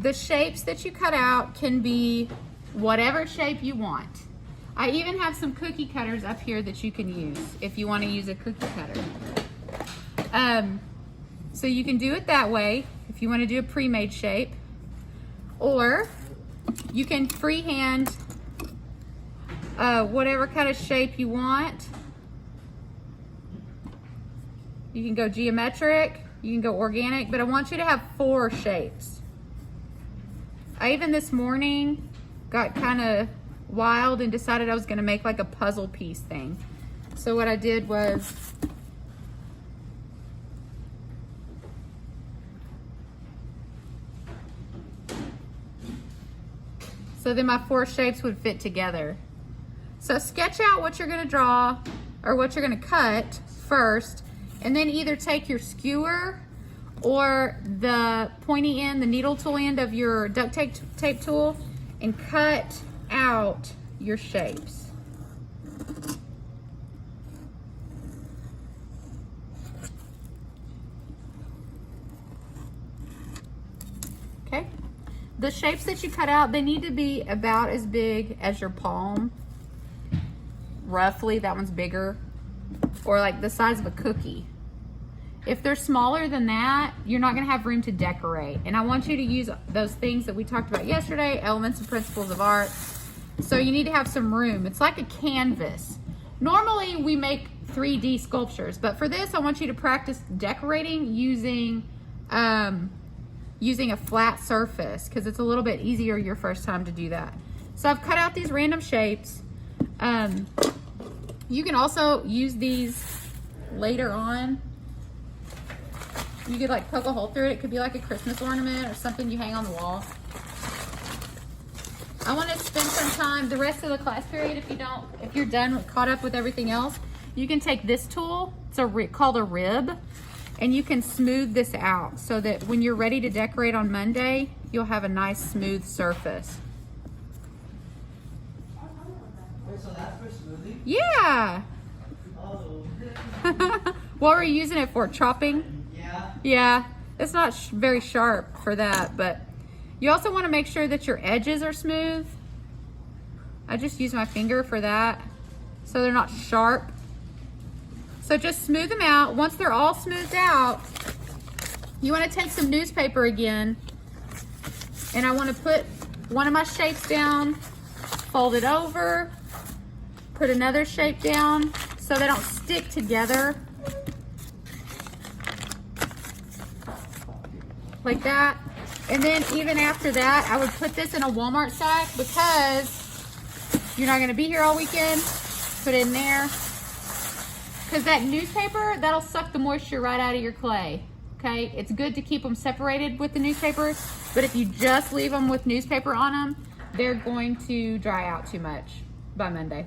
The shapes that you cut out can be whatever shape you want. I even have some cookie cutters up here that you can use if you want to use a cookie cutter. So you can do it that way if you want to do a pre-made shape, or you can freehand whatever kind of shape you want. You can go geometric, you can go organic, but I want you to have 4 shapes. I even this morning got kind of wild and decided I was going to make like a puzzle piece thing. So what I did was so then my 4 shapes would fit together. So sketch out what you're going to draw or what you're going to cut first, and then either take your skewer or the pointy end, the needle tool end of your duct tape tool, and cut out your shapes. Okay. The shapes that you cut out, they need to be about as big as your palm. Roughly, that one's bigger. Or like the size of a cookie. If they're smaller than that, you're not gonna have room to decorate. And I want you to use those things that we talked about yesterday, elements and principles of art. So you need to have some room. It's like a canvas. Normally we make 3D sculptures, but for this I want you to practice decorating using a flat surface, because it's a little bit easier your first time to do that. So I've cut out these random shapes. You can also use these later on. You could like poke a hole through it. It could be like a Christmas ornament or something you hang on the wall. I want to spend some time, the rest of the class period, if you're done, caught up with everything else, you can take this tool, it's called a rib, and you can smooth this out so that when you're ready to decorate on Monday, you'll have a nice smooth surface. Wait, so that's for smoothing? Yeah. Oh. What were you using it for? Chopping? Yeah. Yeah, it's not very sharp for that, but you also want to make sure that your edges are smooth. I just use my finger for that, so they're not sharp. So just smooth them out. Once they're all smoothed out, you want to take some newspaper again, and I want to put one of my shapes down, fold it over, put another shape down so they don't stick together. Like that. And then even after that, I would put this in a Walmart sack because you're not gonna be here all weekend. Put it in there. Because that newspaper, that'll suck the moisture right out of your clay. Okay, it's good to keep them separated with the newspaper, but if you just leave them with newspaper on them, they're going to dry out too much by Monday.